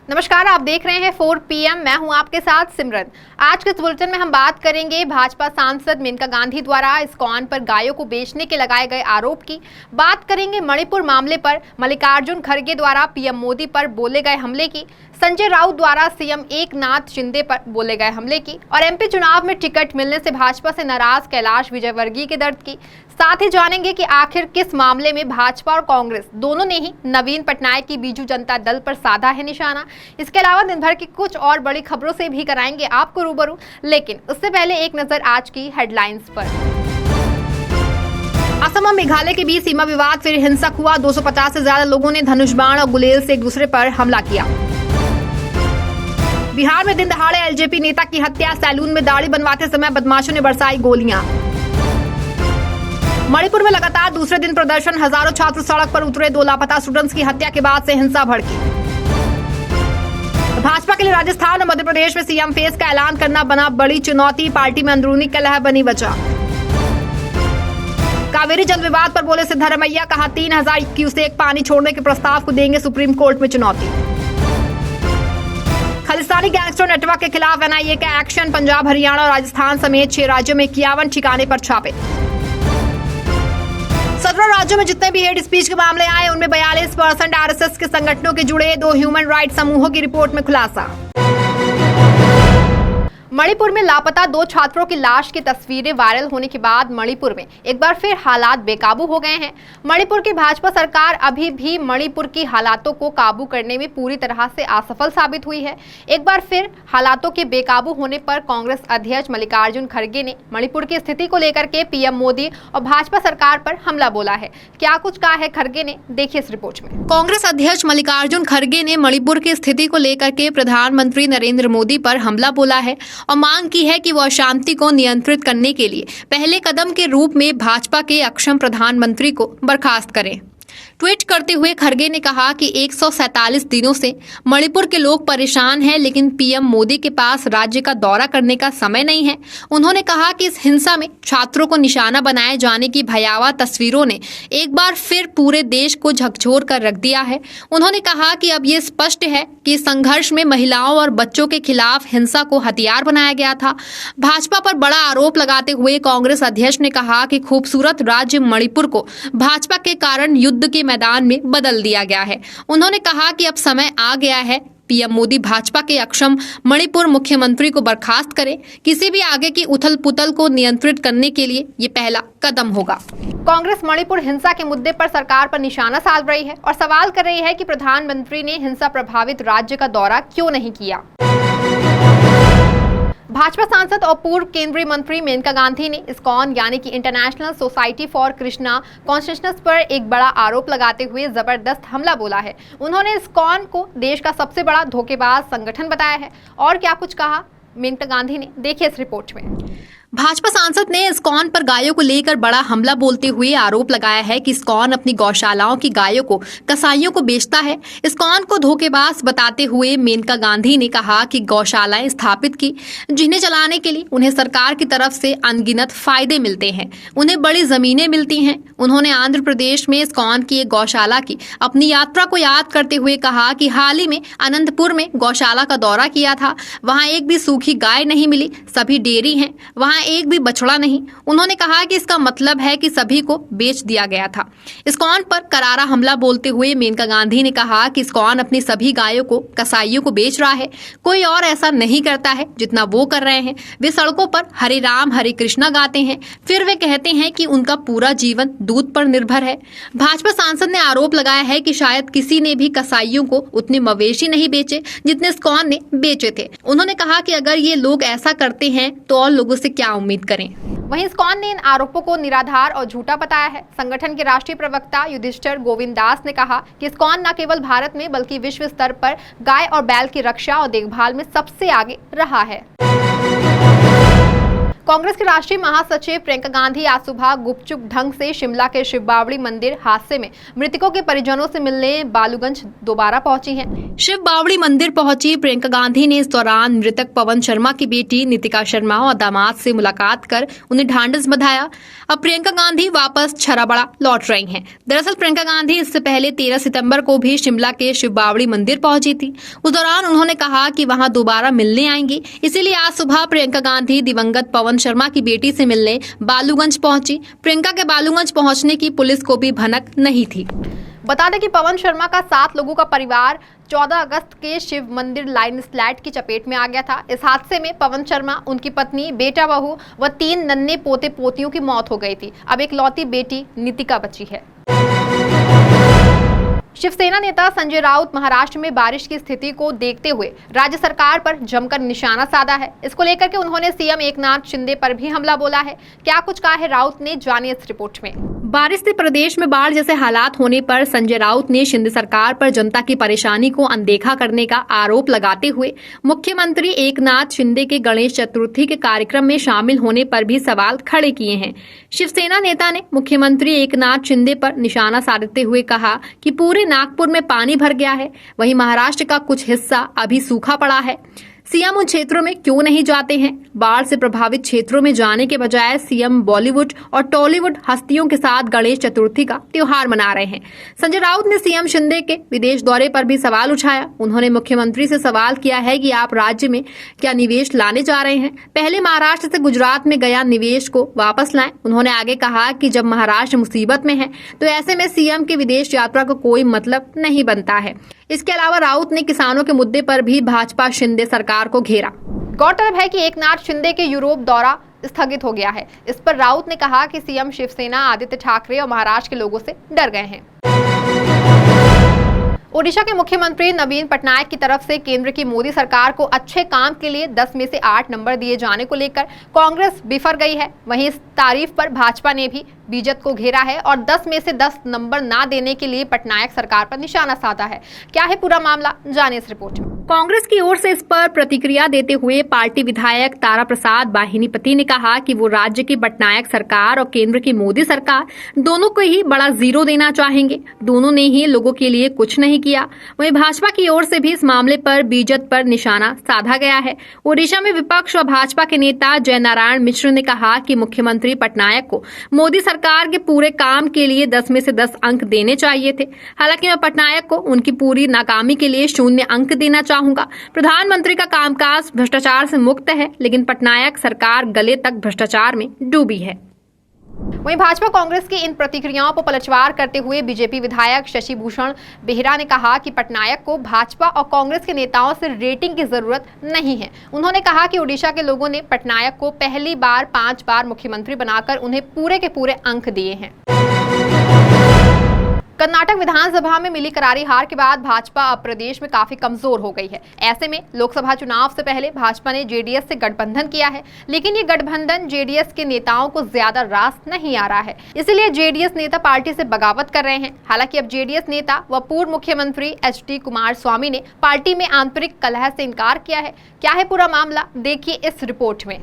नमस्कार, आप देख रहे हैं 4 PM। मैं हूं आपके साथ सिमरन। आज के इस बुलेटिन में हम बात करेंगे भाजपा सांसद मेनका गांधी द्वारा इस्कॉन पर गायों को बेचने के लगाए गए आरोप की। बात करेंगे मणिपुर मामले पर मल्लिकार्जुन खड़गे द्वारा पीएम मोदी पर बोले गए हमले की, संजय राउत द्वारा सीएम एकनाथ शिंदे पर बोले गए हमले की और एमपी चुनाव में टिकट मिलने से भाजपा से नाराज कैलाश विजयवर्गीय के दर्द की। साथ ही जानेंगे कि आखिर किस मामले में भाजपा और कांग्रेस दोनों ने ही नवीन पटनायक की बीजू जनता दल पर साधा है निशाना। इसके अलावा दिन भर की कुछ और बड़ी खबरों से भी कराएंगे आपको रूबरू, लेकिन उससे पहले एक नजर आज की हेडलाइंस पर। असम और मेघालय के बीच सीमा विवाद फिर हिंसक हुआ। 250 से ज्यादा लोगों ने धनुष बाण और गुलेल से एक दूसरे पर हमला किया। बिहार में दिन दहाड़े एलजेपी नेता की हत्या। सैलून में दाढ़ी बनवाते समय बदमाशों ने बरसाई गोलियां। मणिपुर में लगातार दूसरे दिन प्रदर्शन। हजारों छात्र सड़क पर उतरे। 2 लापता स्टूडेंट्स की हत्या के बाद से हिंसा भड़की। भाजपा के लिए राजस्थान और मध्य प्रदेश में सीएम फेस का ऐलान करना बना बड़ी चुनौती। पार्टी में अंदरूनी कलह बनी वजह। कावेरी जल विवाद पर बोले सिद्धरमैया, कहा 3000 क्यूसेक पानी छोड़ने के प्रस्ताव को देंगे सुप्रीम कोर्ट में चुनौती। खालिस्तानी गैंगस्टर नेटवर्क के खिलाफ एनआईए का एक्शन। पंजाब, हरियाणा और राजस्थान समेत 6 राज्यों में 51 ठिकाने पर छापे। 17 राज्यों में जितने भी हेट स्पीच के मामले आए उनमें 42% आरएसएस के संगठनों के जुड़े 2 ह्यूमन राइट्स समूहों की रिपोर्ट में खुलासा। मणिपुर में लापता 2 छात्रों की लाश की तस्वीरें वायरल होने के बाद मणिपुर में एक बार फिर हालात बेकाबू हो गए हैं। मणिपुर की भाजपा सरकार अभी भी मणिपुर की हालातों को काबू करने में पूरी तरह से असफल साबित हुई है। एक बार फिर हालातों के बेकाबू होने पर कांग्रेस अध्यक्ष मल्लिकार्जुन खड़गे ने मणिपुर की स्थिति को लेकर के पीएम मोदी और भाजपा सरकार पर हमला बोला है। क्या कुछ कहा है खड़गे ने, देखिए इस रिपोर्ट में। कांग्रेस अध्यक्ष मल्लिकार्जुन खड़गे ने मणिपुर की स्थिति को लेकर के प्रधानमंत्री नरेंद्र मोदी पर हमला बोला है और मांग की है कि वो अशांति को नियंत्रित करने के लिए पहले कदम के रूप में भाजपा के अक्षम प्रधानमंत्री को बर्खास्त करें। ट्वीट करते हुए खड़गे ने कहा कि 147 दिनों से मणिपुर के लोग परेशान हैं, लेकिन पीएम मोदी के पास राज्य का दौरा करने का समय नहीं है। उन्होंने कहा कि इस हिंसा में छात्रों को निशाना बनाए जाने की भयावह तस्वीरों ने एक बार फिर पूरे देश को झकझोर कर रख दिया है। उन्होंने कहा कि अब ये स्पष्ट है कि संघर्ष में महिलाओं और बच्चों के खिलाफ हिंसा को हथियार बनाया गया था। भाजपा पर बड़ा आरोप लगाते हुए कांग्रेस अध्यक्ष ने कहा कि खूबसूरत राज्य मणिपुर को भाजपा के कारण युद्ध के मैदान में बदल दिया गया है। उन्होंने कहा कि अब समय आ गया है पीएम मोदी भाजपा के अक्षम मणिपुर मुख्यमंत्री को बर्खास्त करें। किसी भी आगे की उथल पुथल को नियंत्रित करने के लिए ये पहला कदम होगा। कांग्रेस मणिपुर हिंसा के मुद्दे पर सरकार पर निशाना साध रही है और सवाल कर रही है कि प्रधानमंत्री ने हिंसा प्रभावित राज्य का दौरा क्यों नहीं किया। भाजपा सांसद और पूर्व केंद्रीय मंत्री मेनका गांधी ने इस्कॉन यानी कि international society for Krishna consciousness पर एक बड़ा आरोप लगाते हुए जबरदस्त हमला बोला है। उन्होंने इस्कॉन को देश का सबसे बड़ा धोखेबाज संगठन बताया है। और क्या कुछ कहा मेनका गांधी ने, देखिए इस रिपोर्ट में। भाजपा सांसद ने इस्कॉन पर गायों को लेकर बड़ा हमला बोलते हुए आरोप लगाया है कि इस्कॉन अपनी गौशालाओं की गायों को कसाईयों को बेचता है। इस्कॉन को धोखेबाज बताते हुए मेनका गांधी ने कहा कि गौशालाएं स्थापित की जिन्हें चलाने के लिए उन्हें सरकार की तरफ से अनगिनत फायदे मिलते हैं, उन्हें बड़ी जमीनें मिलती हैं। उन्होंने आंध्र प्रदेश में इस्कॉन की एक गौशाला की अपनी यात्रा को याद करते हुए कहा कि हाल ही में अनंतपुर में गौशाला का दौरा किया था। वहां एक भी सूखी गाय नहीं मिली, सभी डेयरी हैं, वहां एक भी बछड़ा नहीं। उन्होंने कहा कि इसका मतलब है कि सभी को बेच दिया गया था। इस्कॉन पर करारा हमला बोलते हुए मेनका गांधी ने कहा कि इस्कॉन अपनी सभी गायों को कसाईयों को बेच रहा है। कोई और ऐसा नहीं करता है जितना वो कर रहे हैं। वे सड़कों पर हरे राम हरे कृष्णा गाते हैं, फिर वे कहते हैं कि उनका पूरा जीवन दूध पर निर्भर है। भाजपा सांसद ने आरोप लगाया है कि शायद किसी ने भी कसाईयों को उतने मवेशी नहीं बेचे जितने इस्कॉन ने बेचे थे। उन्होंने कहा कि अगर ये लोग ऐसा करते हैं तो और लोगों से क्या उम्मीद करें। वहीं इस्कॉन ने इन आरोपों को निराधार और झूठा बताया है। संगठन के राष्ट्रीय प्रवक्ता युधिष्ठिर गोविंद दास ने कहा कि इस्कॉन न केवल भारत में बल्कि विश्व स्तर पर गाय और बैल की रक्षा और देखभाल में सबसे आगे रहा है। कांग्रेस के राष्ट्रीय महासचिव प्रियंका गांधी आज सुबह गुपचुप ढंग से शिमला के शिव बावड़ी मंदिर हादसे में मृतकों के परिजनों से मिलने बालूगंज दोबारा पहुंची हैं। शिव बावड़ी मंदिर पहुंची प्रियंका गांधी ने इस दौरान मृतक पवन शर्मा की बेटी नितिका शर्मा और दामाद से मुलाकात कर उन्हें ढांढस बंधाया। अब प्रियंका गांधी वापस छराबड़ा लौट रही हैं। दरअसल प्रियंका गांधी इससे पहले 13 सितंबर को भी शिमला के शिव बावड़ी मंदिर पहुंची थी। उस दौरान उन्होंने कहा कि वहां दोबारा मिलने आएंगी, इसीलिए आज सुबह प्रियंका गांधी दिवंगत पवन शर्मा की बेटी से मिलने बालूगंज पहुंची। प्रियंका के बालूगंज पहुंचने की पुलिस को भी भनक नहीं थी। बता दें कि पवन शर्मा का 7 लोगों का परिवार 14 अगस्त के शिव मंदिर लाइन स्लाइड की चपेट में आ गया था। इस हादसे में पवन शर्मा, उनकी पत्नी, बेटा बहू व 3 नन्हे पोते पोतियों की मौत हो गई थी। अब एक लौती बेटी नितिका बची है। शिवसेना नेता संजय राउत महाराष्ट्र में बारिश की स्थिति को देखते हुए राज्य सरकार पर जमकर निशाना साधा है। इसको लेकर के उन्होंने सीएम एकनाथ शिंदे पर भी हमला बोला है। क्या कुछ कहा है राउत ने, जानिए इस रिपोर्ट में। बारिश से प्रदेश में बाढ़ जैसे हालात होने पर संजय राउत ने शिंदे सरकार पर जनता की परेशानी को अनदेखा करने का आरोप लगाते हुए मुख्यमंत्री एकनाथ शिंदे के गणेश चतुर्थी के कार्यक्रम में शामिल होने पर भी सवाल खड़े किए हैं। शिवसेना नेता ने मुख्यमंत्री एकनाथ शिंदे पर निशाना साधते हुए कहा कि पूरे नागपुर में पानी भर गया है, वहीं महाराष्ट्र का कुछ हिस्सा अभी सूखा पड़ा है। सीएम उन क्षेत्रों में क्यों नहीं जाते हैं? बाढ़ से प्रभावित क्षेत्रों में जाने के बजाय सीएम बॉलीवुड और टॉलीवुड हस्तियों के साथ गणेश चतुर्थी का त्योहार मना रहे हैं। संजय राउत ने सीएम शिंदे के विदेश दौरे पर भी सवाल उठाया। उन्होंने मुख्यमंत्री से सवाल किया है कि आप राज्य में क्या निवेश लाने जा रहे हैं? पहले महाराष्ट्र से गुजरात में गया निवेश को वापस लाएं। उन्होंने आगे कहा कि जब महाराष्ट्र मुसीबत में है तो ऐसे में सीएम के विदेश यात्रा का कोई मतलब नहीं बनता है। इसके अलावा राउत ने किसानों के मुद्दे पर भी भाजपा शिंदे सरकार को घेरा। गौरतलब है कि एकनाथ शिंदे के यूरोप दौरा स्थगित हो गया है। इस पर राउत ने कहा कि सीएम शिवसेना आदित्य ठाकरे और महाराष्ट्र के लोगों से डर गए हैं। ओडिशा के मुख्यमंत्री नवीन पटनायक की तरफ से केंद्र की मोदी सरकार को अच्छे काम के लिए 10 में से 8 नंबर दिए जाने को लेकर कांग्रेस बिफर गई है। वहीं इस तारीफ पर भाजपा ने भी बीजेपी को घेरा है और 10 में से 10 नंबर ना देने के लिए पटनायक सरकार पर निशाना साधा है। क्या है पूरा मामला, जानिए इस रिपोर्ट में। कांग्रेस की ओर से इस पर प्रतिक्रिया देते हुए पार्टी विधायक तारा प्रसाद बाहिनीपति ने कहा कि वो राज्य की पटनायक सरकार और केंद्र की मोदी सरकार दोनों को ही बड़ा 0 देना चाहेंगे। दोनों ने ही लोगों के लिए कुछ नहीं किया। वहीं भाजपा की ओर से भी इस मामले पर बीजेपी पर निशाना साधा गया है। ओडिशा में विपक्ष और भाजपा के नेता जय नारायण मिश्र ने कहा कि मुख्यमंत्री पटनायक को मोदी सरकार के पूरे काम के लिए 10 में से 10 अंक देने चाहिए थे। हालांकि मैं पटनायक को उनकी पूरी नाकामी के लिए 0 अंक देना चाहूंगा। प्रधानमंत्री का कामकाज भ्रष्टाचार से मुक्त है, लेकिन पटनायक सरकार गले तक भ्रष्टाचार में डूबी है। वहीं भाजपा कांग्रेस की इन प्रतिक्रियाओं पर पलटवार करते हुए बीजेपी विधायक शशि भूषण बेहरा ने कहा कि पटनायक को भाजपा और कांग्रेस के नेताओं से रेटिंग की जरूरत नहीं है। उन्होंने कहा कि ओडिशा के लोगों ने पटनायक को पहली बार 5 बार मुख्यमंत्री बनाकर उन्हें पूरे के पूरे अंक दिए हैं। कर्नाटक विधानसभा में मिली करारी हार के बाद भाजपा अब प्रदेश में काफी कमजोर हो गई है। ऐसे में लोकसभा चुनाव से पहले भाजपा ने जेडीएस से गठबंधन किया है, लेकिन ये गठबंधन जेडीएस के नेताओं को ज्यादा रास नहीं आ रहा है। इसीलिए जेडीएस नेता पार्टी से बगावत कर रहे हैं। हालांकि अब जेडीएस नेता व पूर्व मुख्यमंत्री एचडी कुमारस्वामी ने पार्टी में आंतरिक कलह से इनकार किया है। क्या है पूरा मामला, देखिए इस रिपोर्ट में।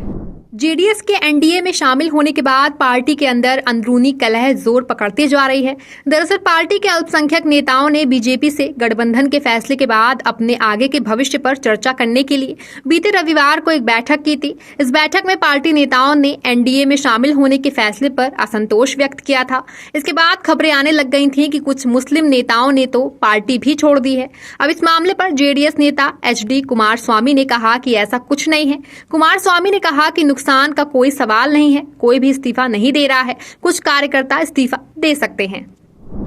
जेडीएस के एनडीए में शामिल होने के बाद पार्टी के अंदर अंदरूनी कलह जोर पकड़ती जा रही है। दरअसल पार्टी के अल्पसंख्यक नेताओं ने बीजेपी से गठबंधन के फैसले के बाद अपने आगे के भविष्य पर चर्चा करने के लिए बीते रविवार को एक बैठक की थी। इस बैठक में पार्टी नेताओं ने एनडीए में शामिल होने के फैसले पर असंतोष व्यक्त किया था। इसके बाद खबरें आने लग गई थी कि कुछ मुस्लिम नेताओं ने तो पार्टी भी छोड़ दी है। अब इस मामले पर जेडीएस नेता एचडी कुमारस्वामी ने कहा कि ऐसा कुछ नहीं है। कुमारस्वामी ने कहा कि नुकसान का कोई सवाल नहीं है, कोई भी इस्तीफा नहीं दे रहा है, कुछ कार्यकर्ता इस्तीफा दे सकते हैं।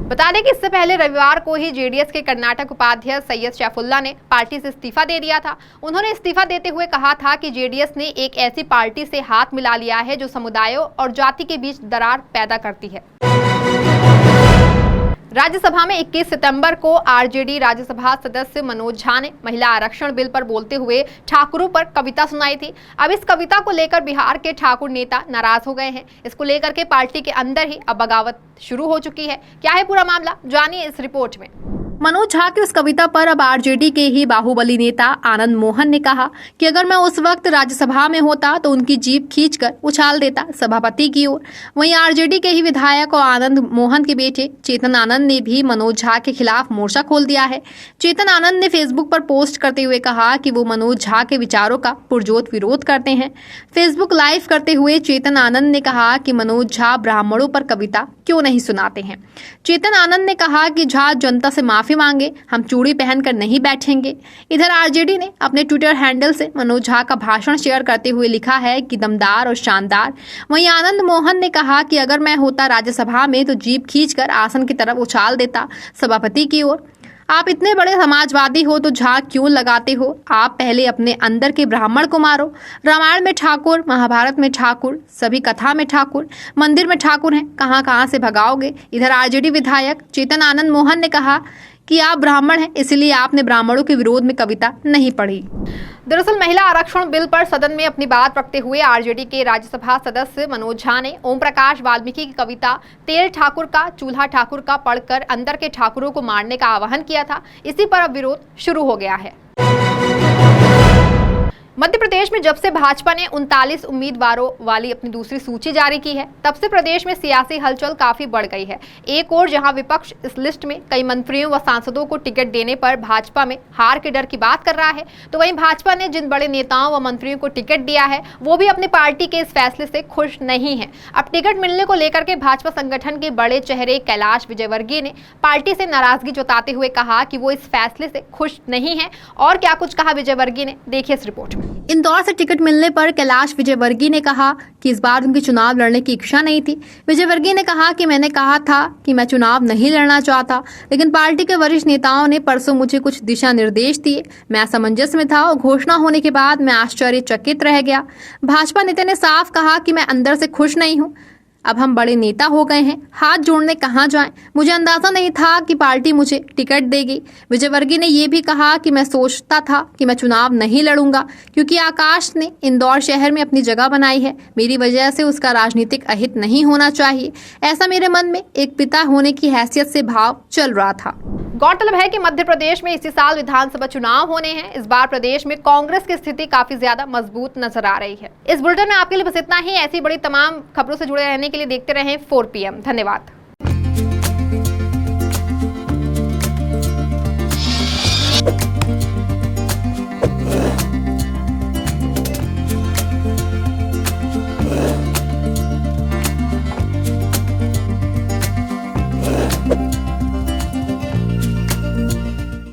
बता दें कि इससे पहले रविवार को ही जेडीएस के कर्नाटक उपाध्यक्ष सैयद सैफुल्ला ने पार्टी से इस्तीफा दे दिया था। उन्होंने इस्तीफा देते हुए कहा था कि जेडीएस ने एक ऐसी पार्टी से हाथ मिला लिया है जो समुदायों और जाति के बीच दरार पैदा करती है। राज्यसभा में 21 सितंबर को आरजेडी राज्यसभा सदस्य मनोज झा ने महिला आरक्षण बिल पर बोलते हुए ठाकुरों पर कविता सुनाई थी। अब इस कविता को लेकर बिहार के ठाकुर नेता नाराज हो गए हैं। इसको लेकर के पार्टी के अंदर ही अब बगावत शुरू हो चुकी है। क्या है पूरा मामला, जानिए इस रिपोर्ट में। मनोज झा की उस कविता पर अब आरजेडी के ही बाहुबली नेता आनंद मोहन ने कहा कि अगर मैं उस वक्त राज्यसभा में होता तो उनकी जीभ खींचकर उछाल देता सभापति की ओर। वहीं आरजेडी के ही विधायक और आनंद मोहन के बेटे चेतन आनंद ने भी मनोज झा के खिलाफ मोर्चा खोल दिया है। चेतन आनंद ने फेसबुक पर पोस्ट करते हुए कहा कि वो मनोज झा के विचारों का पुरजोर विरोध करते हैं। फेसबुक लाइव करते हुए चेतन आनंद ने कहा कि मनोज झा ब्राह्मणों पर कविता क्यों नहीं सुनाते हैं। चेतन आनंद ने कहा कि झा जनता से माफी मांगे, हम चूड़ी पहनकर नहीं बैठेंगे। इधर आरजेडी ने अपने ट्विटर हैंडल से मनोज झा का भाषण शेयर करते हुए लिखा है कि दमदार और शानदार। वहीं आनंद मोहन ने कहा कि अगर मैं होता राज्यसभा में तो जीभ खींचकर आसन की तरफ उछाल देता सभापति की ओर। आप इतने बड़े समाजवादी हो तो झा क्यों लगाते हो? आप पहले अपने अंदर के ब्राह्मण को मारो। रामायण में ठाकुर, महाभारत में ठाकुर, सभी कथा में ठाकुर, मंदिर में ठाकुर हैं, कहां कहां से भगाओगे। इधर आरजेडी विधायक चेतन आनंद मोहन ने कहा कि आप ब्राह्मण हैं, इसलिए आपने ब्राह्मणों के विरोध में कविता नहीं पढ़ी। दरअसल महिला आरक्षण बिल पर सदन में अपनी बात रखते हुए आरजेडी के राज्यसभा सदस्य मनोज झा ने ओम प्रकाश वाल्मीकि की कविता तेल ठाकुर का चूल्हा ठाकुर का पढ़कर अंदर के ठाकुरों को मारने का आह्वान किया था। इसी पर अब विरोध शुरू हो गया है। मध्य प्रदेश में जब से भाजपा ने 39 उम्मीदवारों वाली अपनी दूसरी सूची जारी की है, तब से प्रदेश में सियासी हलचल काफी बढ़ गई है। एक और जहां विपक्ष इस लिस्ट में कई मंत्रियों व सांसदों को टिकट देने पर भाजपा में हार के डर की बात कर रहा है, तो वहीं भाजपा ने जिन बड़े नेताओं व मंत्रियों को टिकट दिया है वो भी अपनी पार्टी के इस फैसले से खुश नहीं है। अब टिकट मिलने को लेकर के भाजपा संगठन के बड़े चेहरे कैलाश विजयवर्गीय ने पार्टी से नाराजगी जताते हुए कहा कि वो इस फैसले से खुश नहीं है। और क्या कुछ कहा विजयवर्गीय ने, देखिए इस रिपोर्ट में। इंदौर से टिकट मिलने पर कैलाश विजयवर्गीय ने कहा कि इस बार उनकी चुनाव लड़ने की इच्छा नहीं थी। विजयवर्गीय ने कहा कि मैंने कहा था कि मैं चुनाव नहीं लड़ना चाहता, लेकिन पार्टी के वरिष्ठ नेताओं ने परसों मुझे कुछ दिशा निर्देश दिए। मैं असमंजस में था और घोषणा होने के बाद मैं आश्चर्यचकित रह गया। भाजपा नेता ने साफ कहा कि मैं अंदर से खुश नहीं हूँ। अब हम बड़े नेता हो गए हैं, हाथ जोड़ने कहाँ जाएं? मुझे अंदाजा नहीं था कि पार्टी मुझे टिकट देगी। विजयवर्गीय ने यह भी कहा कि मैं सोचता था कि मैं चुनाव नहीं लड़ूंगा, क्योंकि आकाश ने इंदौर शहर में अपनी जगह बनाई है। मेरी वजह से उसका राजनीतिक अहित नहीं होना चाहिए, ऐसा मेरे मन में एक पिता होने की हैसियत से भाव चल रहा था। गौरतलब है कि मध्य प्रदेश में इसी साल विधानसभा चुनाव होने हैं। इस बार प्रदेश में कांग्रेस की स्थिति काफी ज्यादा मजबूत नजर आ रही है। इस बुलेटिन में आपके लिए बस इतना ही। ऐसी बड़ी तमाम खबरों से जुड़े रहने के लिए देखते रहें 4 PM। धन्यवाद।